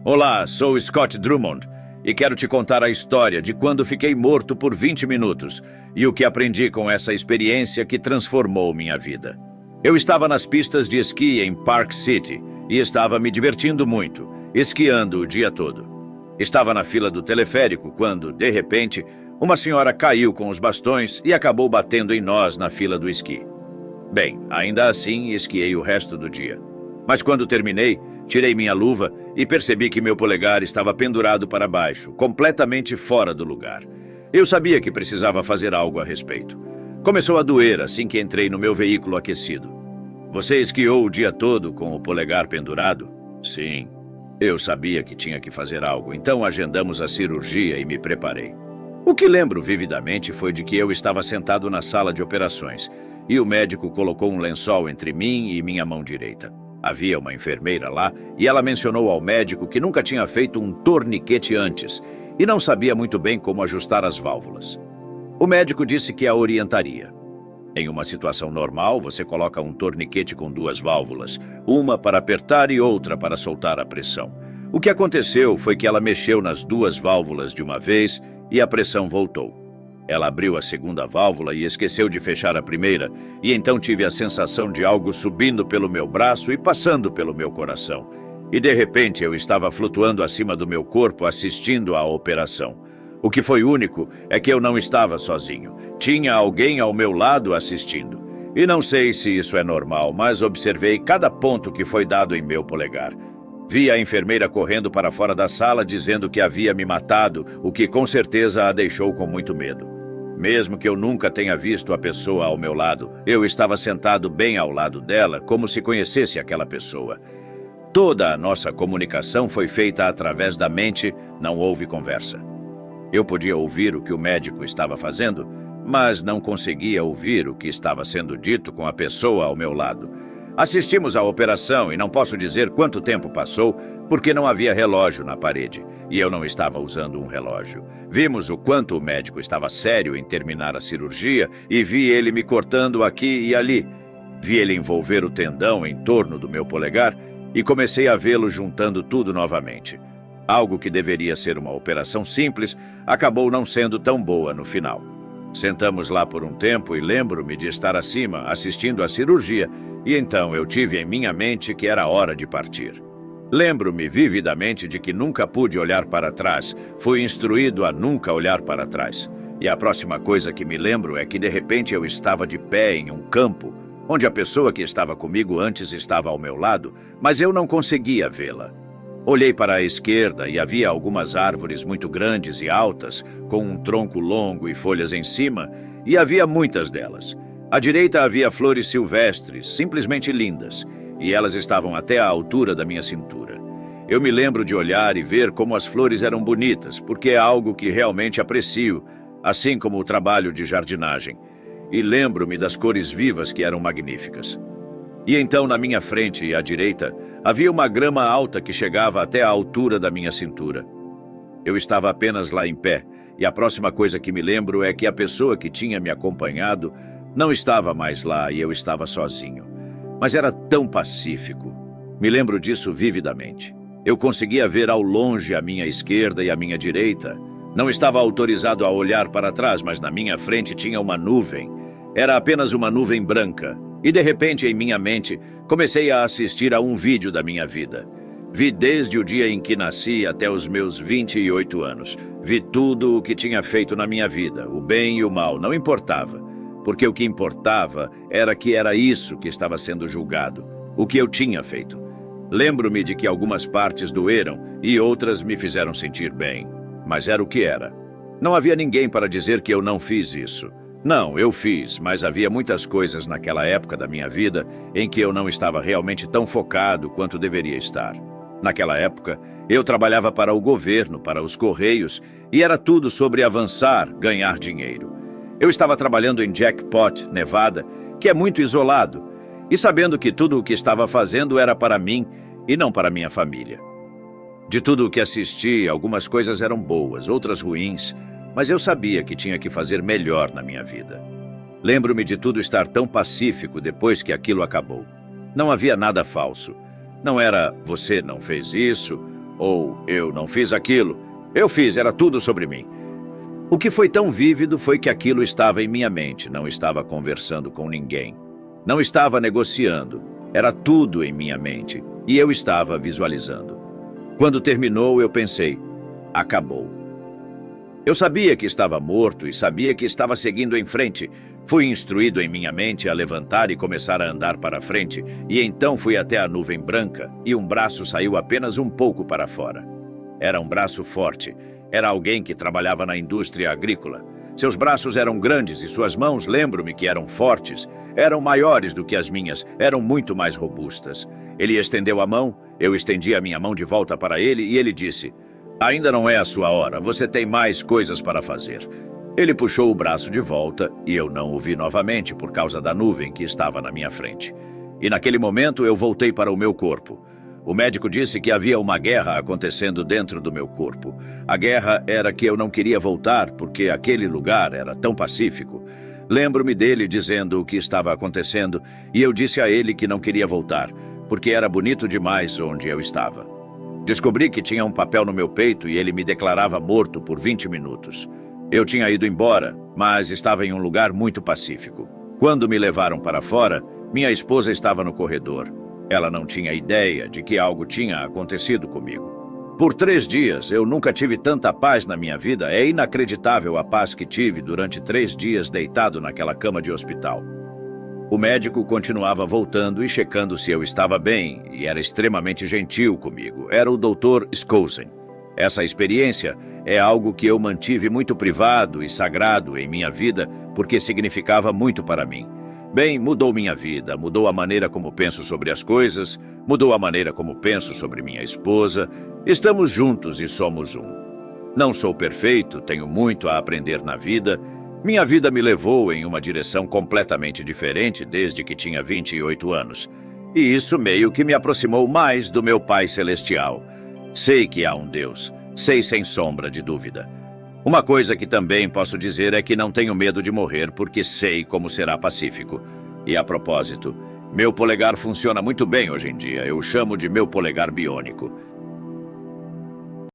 Olá, sou Scott Drummond e quero te contar a história de quando fiquei morto por 20 minutos e o que aprendi com essa experiência que transformou minha vida. Eu estava nas pistas de esqui em Park City e estava me divertindo muito, esquiando o dia todo. Estava na fila do teleférico quando, de repente, uma senhora caiu com os bastões e acabou batendo em nós na fila do esqui. Bem, ainda assim, esquiei o resto do dia. Mas quando terminei, tirei minha luva e percebi que meu polegar estava pendurado para baixo, completamente fora do lugar. Eu sabia que precisava fazer algo a respeito. Começou a doer assim que entrei no meu veículo aquecido. Você esquiou o dia todo com o polegar pendurado? Sim. Eu sabia que tinha que fazer algo, então agendamos a cirurgia e me preparei. O que lembro vividamente foi de que eu estava sentado na sala de operações e o médico colocou um lençol entre mim e minha mão direita. Havia uma enfermeira lá e ela mencionou ao médico que nunca tinha feito um torniquete antes e não sabia muito bem como ajustar as válvulas. O médico disse que a orientaria. Em uma situação normal, você coloca um torniquete com duas válvulas, uma para apertar e outra para soltar a pressão. O que aconteceu foi que ela mexeu nas duas válvulas de uma vez e a pressão voltou. Ela abriu a segunda válvula e esqueceu de fechar a primeira, e então tive a sensação de algo subindo pelo meu braço e passando pelo meu coração. E de repente eu estava flutuando acima do meu corpo assistindo à operação. O que foi único é que eu não estava sozinho. Tinha alguém ao meu lado assistindo. E não sei se isso é normal, mas observei cada ponto que foi dado em meu polegar. Vi a enfermeira correndo para fora da sala dizendo que havia me matado, o que com certeza a deixou com muito medo. Mesmo que eu nunca tenha visto a pessoa ao meu lado, eu estava sentado bem ao lado dela, como se conhecesse aquela pessoa. Toda a nossa comunicação foi feita através da mente, não houve conversa. Eu podia ouvir o que o médico estava fazendo, mas não conseguia ouvir o que estava sendo dito com a pessoa ao meu lado. Assistimos à operação e não posso dizer quanto tempo passou, porque não havia relógio na parede, e eu não estava usando um relógio. Vimos o quanto o médico estava sério em terminar a cirurgia e vi ele me cortando aqui e ali. Vi ele envolver o tendão em torno do meu polegar e comecei a vê-lo juntando tudo novamente. Algo que deveria ser uma operação simples, acabou não sendo tão boa no final. Sentamos lá por um tempo e lembro-me de estar acima, assistindo à cirurgia, e então eu tive em minha mente que era hora de partir. Lembro-me vividamente de que nunca pude olhar para trás, fui instruído a nunca olhar para trás. E a próxima coisa que me lembro é que de repente eu estava de pé em um campo, onde a pessoa que estava comigo antes estava ao meu lado, mas eu não conseguia vê-la. Olhei para a esquerda e havia algumas árvores muito grandes e altas, com um tronco longo e folhas em cima, e havia muitas delas. À direita havia flores silvestres, simplesmente lindas, e elas estavam até a altura da minha cintura. Eu me lembro de olhar e ver como as flores eram bonitas, porque é algo que realmente aprecio, assim como o trabalho de jardinagem. E lembro-me das cores vivas que eram magníficas. E então, na minha frente e à direita, havia uma grama alta que chegava até a altura da minha cintura. Eu estava apenas lá em pé, e a próxima coisa que me lembro é que a pessoa que tinha me acompanhado não estava mais lá e eu estava sozinho. Mas era tão pacífico. Me lembro disso vividamente. Eu conseguia ver ao longe a minha esquerda e a minha direita. Não estava autorizado a olhar para trás, mas na minha frente tinha uma nuvem. Era apenas uma nuvem branca. E de repente, em minha mente, comecei a assistir a um vídeo da minha vida. Vi desde o dia em que nasci até os meus 28 anos. Vi tudo o que tinha feito na minha vida, o bem e o mal, não importava. Porque o que importava era que era isso que estava sendo julgado, o que eu tinha feito. Lembro-me de que algumas partes doeram e outras me fizeram sentir bem. Mas era o que era. Não havia ninguém para dizer que eu não fiz isso. Não, eu fiz, mas havia muitas coisas naquela época da minha vida em que eu não estava realmente tão focado quanto deveria estar. Naquela época, eu trabalhava para o governo, para os Correios, e era tudo sobre avançar, ganhar dinheiro. Eu estava trabalhando em Jackpot, Nevada, que é muito isolado, e sabendo que tudo o que estava fazendo era para mim e não para minha família. De tudo o que assisti, algumas coisas eram boas, outras ruins, mas eu sabia que tinha que fazer melhor na minha vida. Lembro-me de tudo estar tão pacífico depois que aquilo acabou. Não havia nada falso. Não era, você não fez isso, ou eu não fiz aquilo. Eu fiz, era tudo sobre mim. O que foi tão vívido foi que aquilo estava em minha mente, não estava conversando com ninguém. Não estava negociando, era tudo em minha mente, e eu estava visualizando. Quando terminou, eu pensei, acabou. Eu sabia que estava morto e sabia que estava seguindo em frente. Fui instruído em minha mente a levantar e começar a andar para frente, e então fui até a nuvem branca, e um braço saiu apenas um pouco para fora. Era um braço forte. Era alguém que trabalhava na indústria agrícola. Seus braços eram grandes e suas mãos, lembro-me que eram fortes. Eram maiores do que as minhas, eram muito mais robustas. Ele estendeu a mão, eu estendi a minha mão de volta para ele e ele disse, ainda não é a sua hora, você tem mais coisas para fazer. Ele puxou o braço de volta e eu não o vi novamente por causa da nuvem que estava na minha frente. E naquele momento eu voltei para o meu corpo. O médico disse que havia uma guerra acontecendo dentro do meu corpo. A guerra era que eu não queria voltar porque aquele lugar era tão pacífico. Lembro-me dele dizendo o que estava acontecendo e eu disse a ele que não queria voltar, porque era bonito demais onde eu estava. Descobri que tinha um papel no meu peito e ele me declarava morto por 20 minutos. Eu tinha ido embora, mas estava em um lugar muito pacífico. Quando me levaram para fora, minha esposa estava no corredor. Ela não tinha ideia de que algo tinha acontecido comigo. Por 3 dias, eu nunca tive tanta paz na minha vida. É inacreditável a paz que tive durante 3 dias deitado naquela cama de hospital. O médico continuava voltando e checando se eu estava bem, e era extremamente gentil comigo. Era o Dr. Skousen. Essa experiência é algo que eu mantive muito privado e sagrado em minha vida, porque significava muito para mim. Bem, mudou minha vida, mudou a maneira como penso sobre as coisas, mudou a maneira como penso sobre minha esposa. Estamos juntos e somos um. Não sou perfeito, tenho muito a aprender na vida. Minha vida me levou em uma direção completamente diferente desde que tinha 28 anos. E isso meio que me aproximou mais do meu Pai Celestial. Sei que há um Deus, sei sem sombra de dúvida. Uma coisa que também posso dizer é que não tenho medo de morrer porque sei como será pacífico. E a propósito, meu polegar funciona muito bem hoje em dia. Eu chamo de meu polegar biônico.